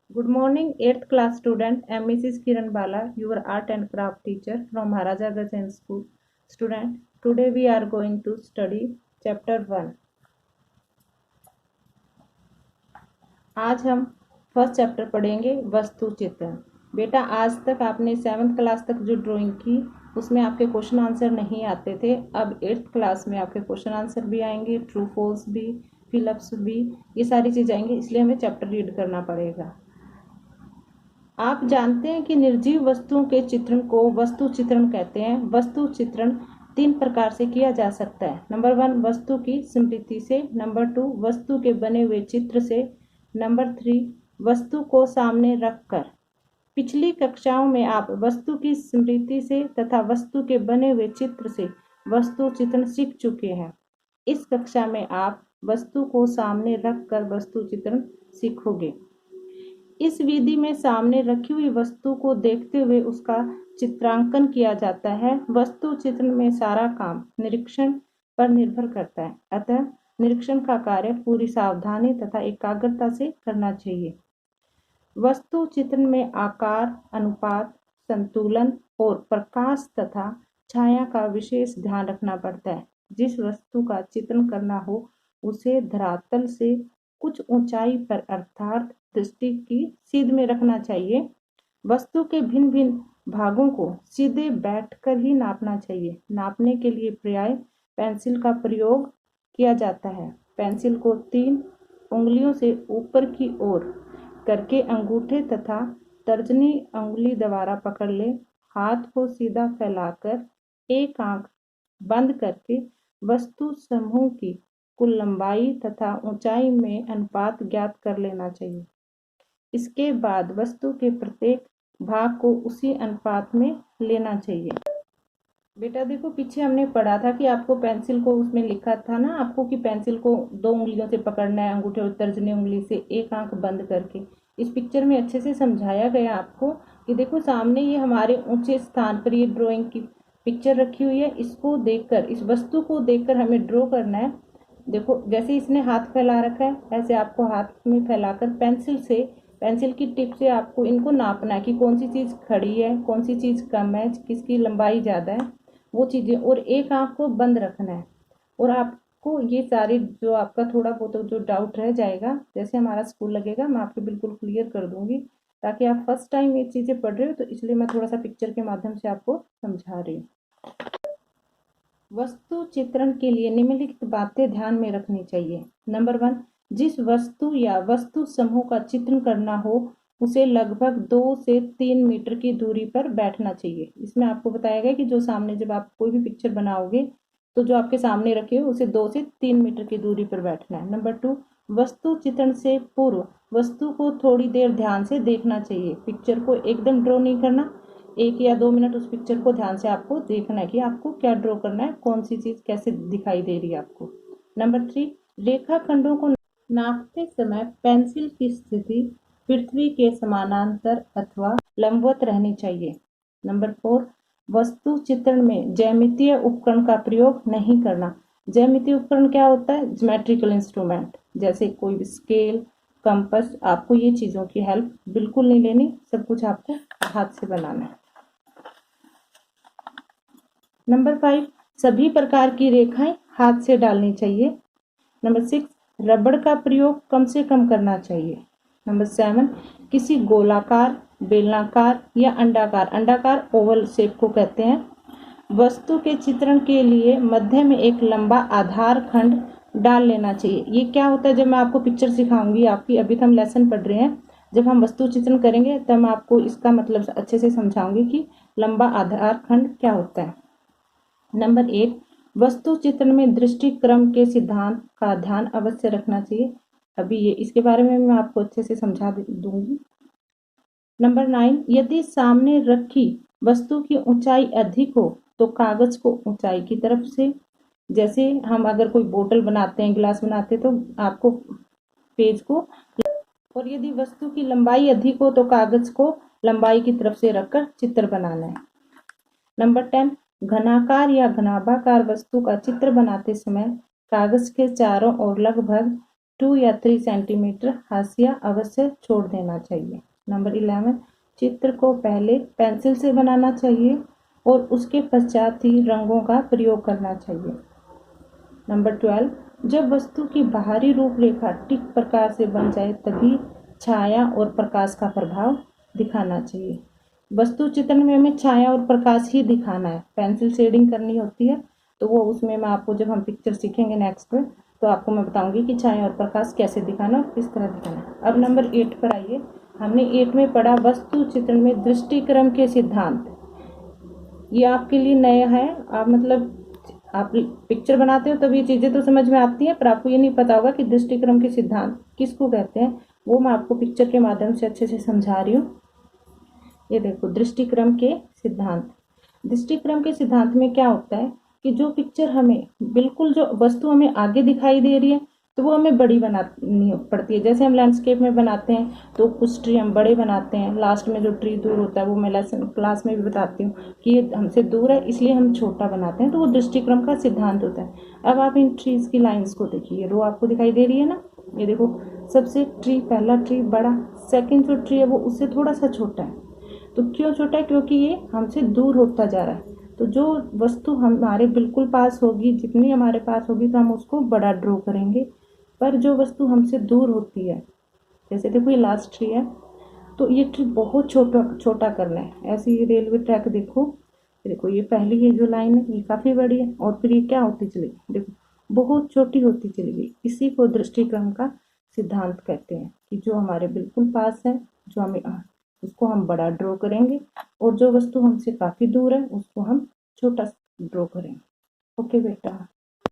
Good morning, 8th class student. I am Mrs. Kiran Bala, your art and craft teacher from Maharaja Agachain School. Student, today we are going to study chapter 1. आज हम first chapter पढ़ेंगे वस्तु चित्रण। बेटा, आज तक आपने 7th class तक जो ड्राइंग की उसमें आपके क्वेश्चन आंसर नहीं आते थे। अब 8th क्लास में आपके क्वेश्चन आंसर भी आएंगे, ट्रू फॉल्स भी, फिलअप्स भी, ये सारी चीज़ आएंगी, इसलिए हमें चैप्टर रीड करना पड़ेगा। आप जानते हैं कि निर्जीव वस्तुओं के चित्रण को वस्तु चित्रण कहते हैं। वस्तु चित्रण 3 प्रकार से किया जा सकता है। नंबर 1 वस्तु की स्मृति से, नंबर 2 वस्तु के बने हुए चित्र से, नंबर 3 वस्तु को सामने रखकर। पिछली कक्षाओं में आप वस्तु की स्मृति से तथा वस्तु के बने हुए चित्र से वस्तु चित्रण सीख चुके हैं। इस कक्षा में आप वस्तु को सामने रखकर वस्तु चित्रण सीखोगे। इस विधि में सामने रखी हुई वस्तु को देखते हुए उसका चित्रांकन किया जाता है। वस्तु चित्रण में सारा काम निरीक्षण पर निर्भर करता है, अतः निरीक्षण का कार्य पूरी सावधानी तथा एकाग्रता से करना चाहिए। वस्तु चित्रण में आकार, अनुपात, संतुलन और प्रकाश तथा छाया का विशेष ध्यान रखना पड़ता है। जिस वस्तु का चित्रण करना हो उसे धरातल से कुछ ऊंचाई पर अर्थात दृष्टि की सीध में रखना चाहिए। वस्तु के भिन्न भिन्न भागों को सीधे बैठकर ही नापना चाहिए। नापने के लिए पर्याय पेंसिल का प्रयोग किया जाता है। पेंसिल को 3 उंगलियों से ऊपर की ओर करके अंगूठे तथा तर्जनी उंगली द्वारा पकड़ ले। हाथ को सीधा फैलाकर एक आंख बंद करके वस्तु समूह की कुल लंबाई तथा ऊंचाई में अनुपात ज्ञात कर लेना चाहिए। इसके बाद वस्तु के प्रत्येक भाग को उसी अनुपात में लेना चाहिए। बेटा देखो, पीछे हमने पढ़ा था कि आपको पेंसिल को, उसमें लिखा था ना आपको कि पेंसिल को 2 उंगलियों से पकड़ना है, अंगूठे और तर्जनी उंगली से एक आंख बंद करके। इस पिक्चर में अच्छे से समझाया गया आपको कि देखो सामने ये हमारे ऊंचे स्थान पर ये ड्राइंग की पिक्चर रखी हुई है। इसको देखकर, इस वस्तु को देखकर हमें ड्रॉ करना है। देखो जैसे इसने हाथ फैला रखा है, ऐसे आपको हाथ में फैलाकर पेंसिल की टिप से आपको इनको नापना है कि कौन सी चीज़ खड़ी है, कौन सी चीज़ कम है, किसकी लंबाई ज़्यादा है, वो चीज़ें। और एक आंख को बंद रखना है। और आपको ये सारे जो आपका थोड़ा बहुत जो डाउट रह जाएगा, जैसे हमारा स्कूल लगेगा मैं आपको बिल्कुल क्लियर कर दूंगी, ताकि आप फर्स्ट टाइम ये चीज़ें पढ़ रहे हो तो इसलिए मैं थोड़ा सा पिक्चर के माध्यम से आपको समझा रही हूँ। वस्तु चित्रण के लिए निम्नलिखित बातें ध्यान में रखनी चाहिए। नंबर 1 जिस वस्तु या वस्तु समूह का चित्रण करना हो उसे लगभग 2 से 3 मीटर की दूरी पर बैठना चाहिए। इसमें आपको बताया गया कि जो सामने, जब आप कोई भी पिक्चर बनाओगे तो जो आपके सामने रखे हो उसे 2 से 3 मीटर की दूरी पर बैठना है। नंबर 2 वस्तु चित्रण से पूर्व वस्तु को थोड़ी देर ध्यान से देखना चाहिए। पिक्चर को एकदम ड्रॉ नहीं करना, 1 या 2 मिनट उस पिक्चर को ध्यान से आपको देखना है कि आपको क्या ड्रॉ करना है, कौन सी चीज़ कैसे दिखाई दे रही है आपको। नंबर 3 रेखाखंडों को नापते समय पेंसिल की स्थिति पृथ्वी के समानांतर अथवा लंबवत रहनी चाहिए। नंबर 4 वस्तु चित्रण में ज्यामितीय उपकरण का प्रयोग नहीं करना। ज्यामितीय उपकरण क्या होता है? ज्योमेट्रिकल इंस्ट्रूमेंट, जैसे कोई भी स्केल, कंपास। आपको ये चीज़ों की हेल्प बिल्कुल नहीं लेनी, सब कुछ आपको हाथ से बनाना है। नंबर 5 सभी प्रकार की रेखाएं हाथ से डालनी चाहिए। नंबर 6 रबड़ का प्रयोग कम से कम करना चाहिए। नंबर 7 किसी गोलाकार, बेलनाकार या अंडाकार ओवल शेप को कहते हैं, वस्तु के चित्रण के लिए मध्य में एक लंबा आधार खंड डाल लेना चाहिए। ये क्या होता है? जब मैं आपको पिक्चर सिखाऊंगी आपकी, अभी तो हम लेसन पढ़ रहे हैं, जब हम वस्तु चित्रण करेंगे तब मैं आपको इसका मतलब अच्छे से समझाऊंगी कि लंबा आधार खंड क्या होता है। नंबर 8 वस्तु चित्रण में दृष्टि क्रम के सिद्धांत का ध्यान अवश्य रखना चाहिए। अभी ये इसके बारे में मैं आपको अच्छे से समझा दूंगी। नंबर 9 यदि सामने रखी वस्तु की ऊंचाई अधिक हो तो कागज को ऊंचाई की तरफ से, जैसे हम अगर कोई बोतल बनाते हैं, गिलास बनाते हैं, तो आपको पेज को, और यदि वस्तु की लंबाई अधिक हो तो कागज को लंबाई की तरफ से रखकर चित्र बनाना है। नंबर 10 घनाकार या घनाभाकार वस्तु का चित्र बनाते समय कागज के चारों ओर लगभग 2 या 3 सेंटीमीटर हाशिया अवश्य छोड़ देना चाहिए। नंबर 11, चित्र को पहले पेंसिल से बनाना चाहिए और उसके पश्चात ही रंगों का प्रयोग करना चाहिए। नंबर 12, जब वस्तु की बाहरी रूपरेखा ठीक प्रकार से बन जाए तभी छाया और प्रकाश का प्रभाव दिखाना चाहिए। वस्तु चित्रण में हमें छाया और प्रकाश ही दिखाना है, पेंसिल शेडिंग करनी होती है तो वो उसमें मैं आपको, जब हम पिक्चर सीखेंगे नेक्स्ट में, तो आपको मैं बताऊंगी कि छाया और प्रकाश कैसे दिखाना और किस तरह दिखाना। अब नंबर 8 पर आइए। हमने 8 में पढ़ा वस्तु चित्रण में दृष्टिक्रम के सिद्धांत। ये आपके लिए नया है, आप पिक्चर बनाते हो तब ये चीज़ें तो समझ में आती हैं, पर आपको ये नहीं पता होगा कि दृष्टिक्रम के सिद्धांत किसको कहते हैं। वो मैं आपको पिक्चर के माध्यम से अच्छे से समझा रही हूँ। ये देखो, दृष्टिक्रम के सिद्धांत। दृष्टिक्रम के सिद्धांत में क्या होता है कि जो पिक्चर हमें बिल्कुल, जो वस्तु हमें आगे दिखाई दे रही है तो वो हमें बड़ी बनानी पड़ती है। जैसे हम लैंडस्केप में बनाते हैं तो कुछ ट्री हम बड़े बनाते हैं, लास्ट में जो ट्री दूर होता है वो मैं लेसन क्लास में भी बताती हूँ कि ये हमसे दूर है इसलिए हम छोटा बनाते हैं, तो वो दृष्टिक्रम का सिद्धांत होता है। अब आप इन ट्रीज की लाइन्स को देखिए, रो आपको दिखाई दे रही है ना। ये देखो, सबसे ट्री, पहला ट्री बड़ा, सेकेंड जो ट्री है वो उससे थोड़ा सा छोटा है। तो क्यों छोटा है? क्योंकि ये हमसे दूर होता जा रहा है। तो जो वस्तु हमारे बिल्कुल पास होगी, जितनी हमारे पास होगी तो हम उसको बड़ा ड्रॉ करेंगे, पर जो वस्तु हमसे दूर होती है, जैसे देखो ये लास्ट ट्री है तो ये ट्री बहुत छोटा छोटा करना है। ऐसे ये रेलवे ट्रैक देखो, ये पहली ये जो लाइन है ये काफ़ी बड़ी है और फिर ये क्या होती चली गई, देखो बहुत छोटी होती चली गई। इसी को दृष्टिक्रम का सिद्धांत कहते हैं कि जो हमारे बिल्कुल पास है, जो हमें, उसको हम बड़ा ड्रॉ करेंगे और जो वस्तु हमसे काफ़ी दूर है उसको हम छोटा ड्रॉ करेंगे। ओके बेटा।